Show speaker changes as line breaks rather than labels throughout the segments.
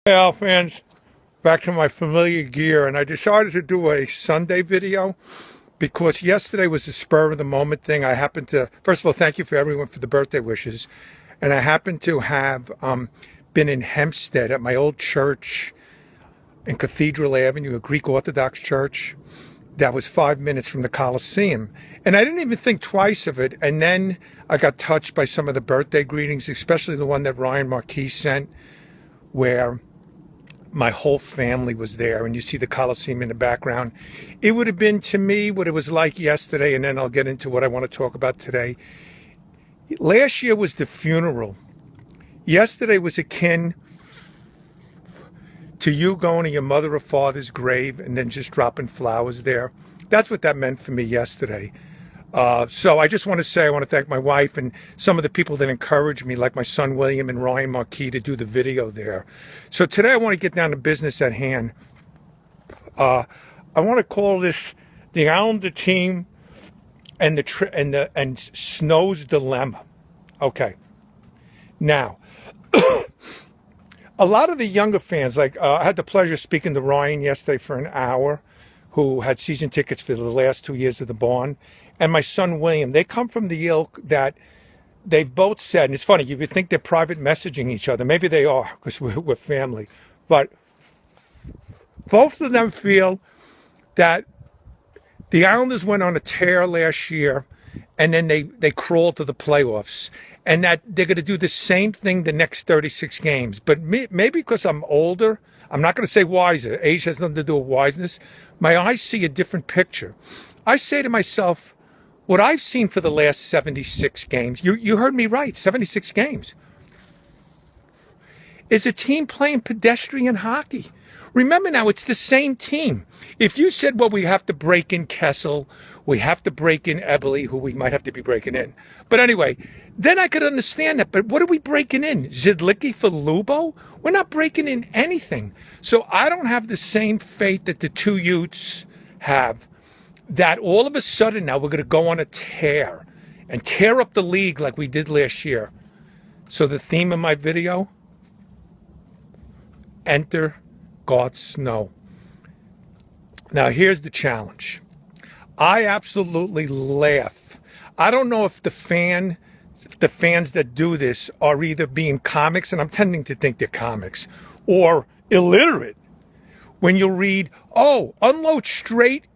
Hey, Al fans, back to my familiar gear, and I decided to do a Sunday video because yesterday was a spur of the moment thing. I happened to, first of all, thank you for everyone for the birthday wishes, and I happened to have been in Hempstead at my old church in Cathedral Avenue, a Greek Orthodox church that was 5 minutes from the Coliseum. And I didn't even think twice of it. And then I got touched by some of the birthday greetings, especially the one that Ryan Marquis sent, where my whole family was there, and you see the Coliseum in the background. It would have been to me what it was like yesterday, and then I'll get into what I want to talk about today. Last year was the funeral. Yesterday was akin to you going to your mother or father's grave and then just dropping flowers there. That's what that meant for me yesterday. So I just want to say I want to thank my wife and some of the people that encouraged me, like my son William and Ryan Marquis, to do the video there. So today I want to get down to business at hand. I want to call this the Islander team and and Snow's dilemma. Okay. Now, a lot of the younger fans, like I had the pleasure of speaking to Ryan yesterday for an hour, who had season tickets for the last 2 years of the Barn, and my son William. They come from the ilk that they've both said, and it's funny, you would think they're private messaging each other. Maybe they are, because we're family. But both of them feel that the Islanders went on a tear last year, and then they crawled to the playoffs, and that they're going to do the same thing the next 36 games. But maybe because I'm older, I'm not going to say wiser. Age has nothing to do with wiseness. My eyes see a different picture. I say to myself, what I've seen for the last 76 games, you heard me right, 76 games, is a team playing pedestrian hockey. Remember now, it's the same team. If you said, well, we have to break in Kessel, we have to break in Eberle, who we might have to be breaking in. But anyway, then I could understand that. But what are we breaking in? Zidlicki for Lubo? We're not breaking in anything. So I don't have the same faith that the two Utes have, that all of a sudden now we're going to go on a tear and tear up the league like we did last year. So the theme of my video, enter God Snow. Now here's the challenge. I absolutely laugh. I don't know if the fans that do this are either being comics, and I'm tending to think they're comics, or illiterate. When you read, oh, unload Straight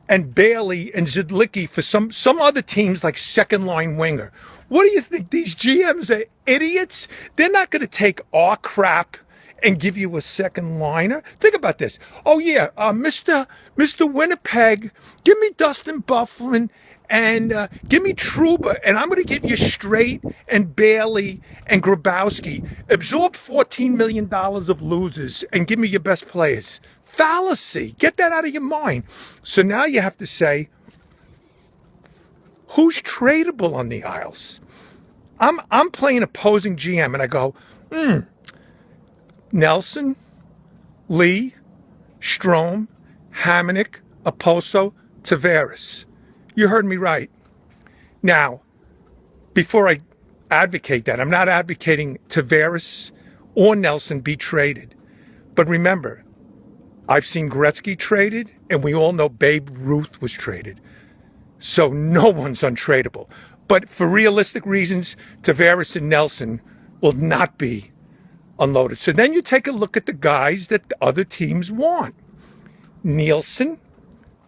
and Bailey and Zidlicki for some other teams like second line winger. What do you think? These GMs are idiots? They're not going to take our crap and give you a second liner. Think about this. Oh yeah, Mr. Winnipeg, give me Dustin Byfuglien and give me Trouba, and I'm going to give you Straight and Bailey and Grabowski. Absorb $14 million of losers and give me your best players. Fallacy. Get that out of your mind. So now you have to say, who's tradable on the Isles? I'm playing opposing GM, and I go, Nelson, Lee, Strome, Hamonic, Oposo, Tavares. You heard me right. Now, before I advocate that, I'm not advocating Tavares or Nelson be traded. But remember, I've seen Gretzky traded, and we all know Babe Ruth was traded. So no one's untradeable. But for realistic reasons, Tavares and Nelson will not be unloaded. So then you take a look at the guys that the other teams want. Nielsen,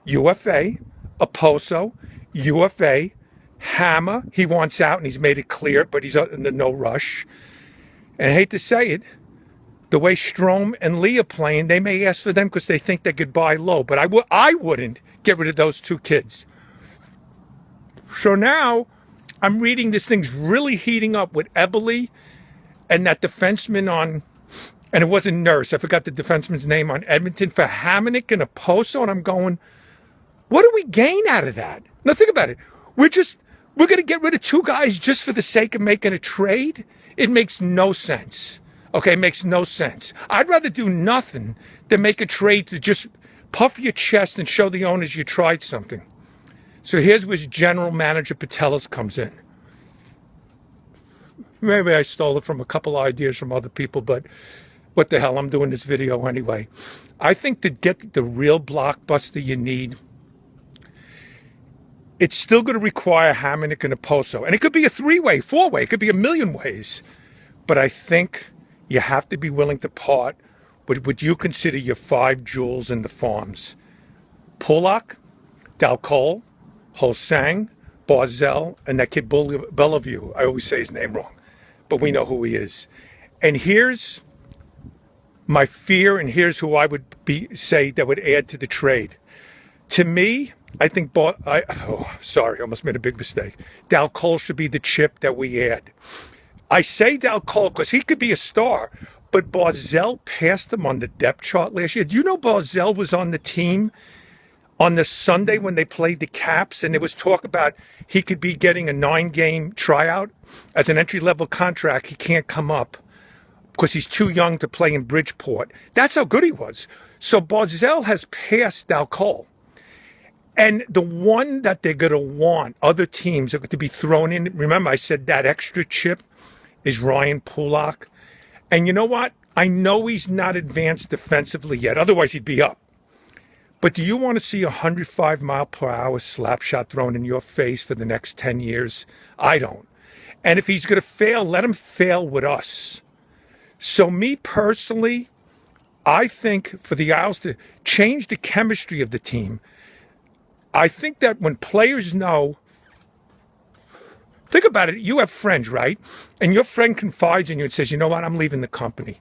UFA. Oposo, UFA. Hammer, he wants out and he's made it clear, but he's in the no rush. And I hate to say it, the way Strome and Lee are playing, they may ask for them because they think they could buy low. But I wouldn't get rid of those two kids. So now I'm reading this thing's really heating up with Eberle and that defenseman on, and it wasn't Nurse, I forgot the defenseman's name, on Edmonton for Hamonic and Oposo, and I'm going, what do we gain out of that? Now think about it. We're going to get rid of two guys just for the sake of making a trade? It makes no sense. Okay, it makes no sense. I'd rather do nothing than make a trade to just puff your chest and show the owners you tried something. So here's where General Manager Patelis comes in. Maybe I stole it from a couple ideas from other people, but what the hell, I'm doing this video anyway. I think to get the real blockbuster you need, it's still going to require Hamonic and Oposo. And it could be a 3-way, 4-way, it could be a million ways. But I think you have to be willing to part with what you consider your 5 jewels in the farms. Pulock, Dal Cole, Ho-Sang, Barzell, and that kid Bellevue. I always say his name wrong, but we know who he is. And here's my fear, and here's who I would say that would add to the trade. To me, I think almost made a big mistake. Dal Cole should be the chip that we add. I say Dal Cole because he could be a star, but Barzell passed him on the depth chart last year. Do you know Barzell was on the team on the Sunday when they played the Caps, and there was talk about he could be getting a 9-game tryout as an entry-level contract. He can't come up because he's too young to play in Bridgeport. That's how good he was. So Barzell has passed Dal Cole. And the one that they're going to want, other teams are going to be thrown in. Remember, I said that extra chip is Ryan Pulock. And you know what? I know he's not advanced defensively yet. Otherwise, he'd be up. But do you want to see a 105-mile-per-hour slap shot thrown in your face for the next 10 years? I don't. And if he's going to fail, let him fail with us. So me personally, I think for the Isles to change the chemistry of the team, I think that when players know, think about it, you have friends, right? And your friend confides in you and says, you know what, I'm leaving the company.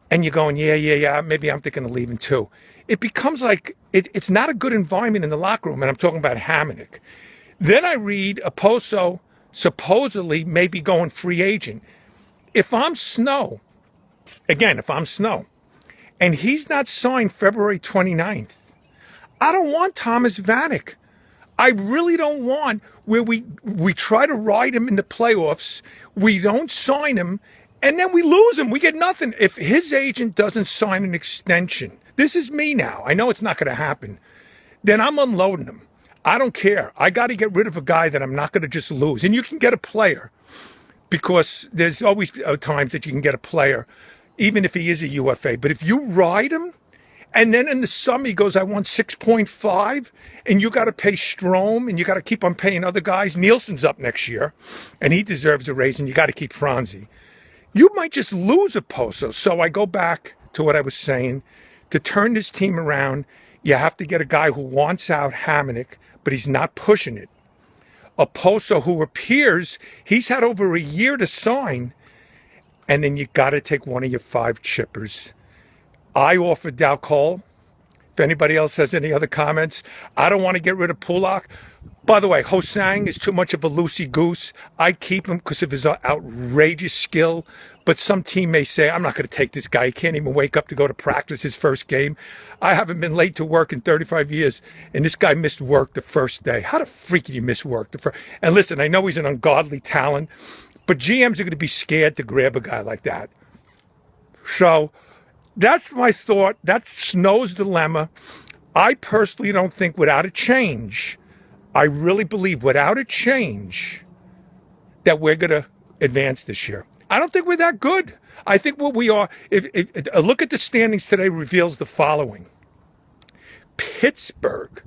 And you're going, yeah, maybe I'm thinking of leaving too. It becomes like, it's not a good environment in the locker room, and I'm talking about Hamonic. Then I read Oposo supposedly maybe going free agent. If I'm Snow, and he's not signed February 29th, I don't want Thomas Vanek. I really don't want where we try to ride him in the playoffs, we don't sign him, and then we lose him. We get nothing. If his agent doesn't sign an extension, this is me now. I know it's not going to happen. Then I'm unloading him. I don't care. I got to get rid of a guy that I'm not going to just lose. And you can get a player because there's always times that you can get a player, even if he is a UFA. But if you ride him, and then in the summer he goes, I want 6.5, and you got to pay Strome, and you got to keep on paying other guys. Nielsen's up next year, and he deserves a raise, and you got to keep Franzi. You might just lose a Poso. So I go back to what I was saying. To turn this team around, you have to get a guy who wants out Hamonic, but he's not pushing it. A Poso who appears, he's had over a year to sign, and then you got to take one of your 5 chippers. I offered Dal Cole. If anybody else has any other comments, I don't want to get rid of Pulock. By the way, Ho-Sang is too much of a loosey-goose. I'd keep him because of his outrageous skill. But some team may say, I'm not going to take this guy. He can't even wake up to go to practice his first game. I haven't been late to work in 35 years, and this guy missed work the first day. How the freak did you miss work? And listen, I know he's an ungodly talent, but GMs are going to be scared to grab a guy like that. So that's my thought. That's Snow's dilemma. I personally don't think without a change, I really believe without a change that we're going to advance this year. I don't think we're that good. I think what we are, if a look at the standings today reveals the following. Pittsburgh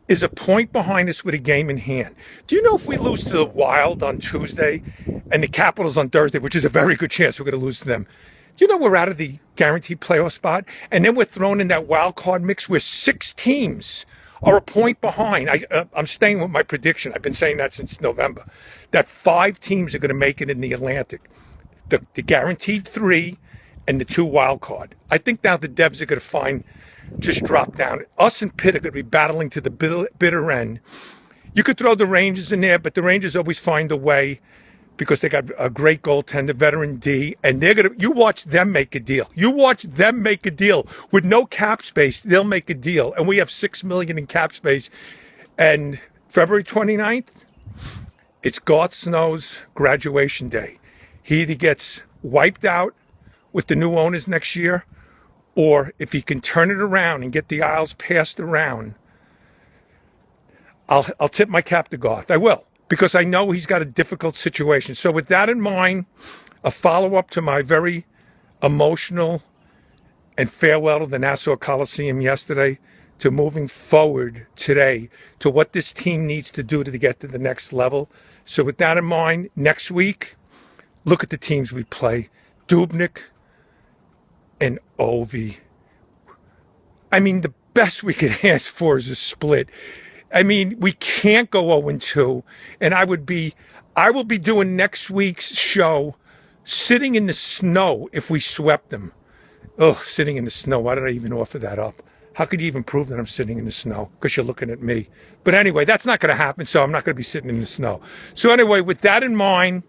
is a point behind us with a game in hand. Do you know if we lose to the Wild on Tuesday and the Capitals on Thursday, which is a very good chance we're going to lose to them, do you know we're out of the guaranteed playoff spot? And then we're thrown in that wild card mix where 6 teams are a point behind. I'm staying with my prediction. I've been saying that since November, that 5 teams are going to make it in the Atlantic. The guaranteed 3 and the 2 wild card. I think now the Devs are going to just drop down. Us and Pitt are going to be battling to the bitter end. You could throw the Rangers in there, but the Rangers always find a way because they got a great goaltender, veteran D, and you watch them make a deal. You watch them make a deal. With no cap space, they'll make a deal. And we have $6 million in cap space. And February 29th, it's Garth Snow's graduation day. He either gets wiped out with the new owners next year, or if he can turn it around and get the Isles passed around, I'll tip my cap to Garth. I will, because I know he's got a difficult situation. So with that in mind, a follow-up to my very emotional and farewell to the Nassau Coliseum yesterday to moving forward today to what this team needs to do to get to the next level. So with that in mind, next week, look at the teams we play. Dubnik and Ovi. I mean, the best we could ask for is a split. I mean, we can't go 0-2, and I will be doing next week's show sitting in the snow if we swept them. Oh, sitting in the snow. Why did I even offer that up? How could you even prove that I'm sitting in the snow? Because you're looking at me. But anyway, that's not going to happen, so I'm not going to be sitting in the snow. So anyway, with that in mind,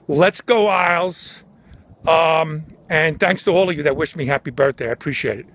let's go Isles. And thanks to all of you that wished me happy birthday. I appreciate it.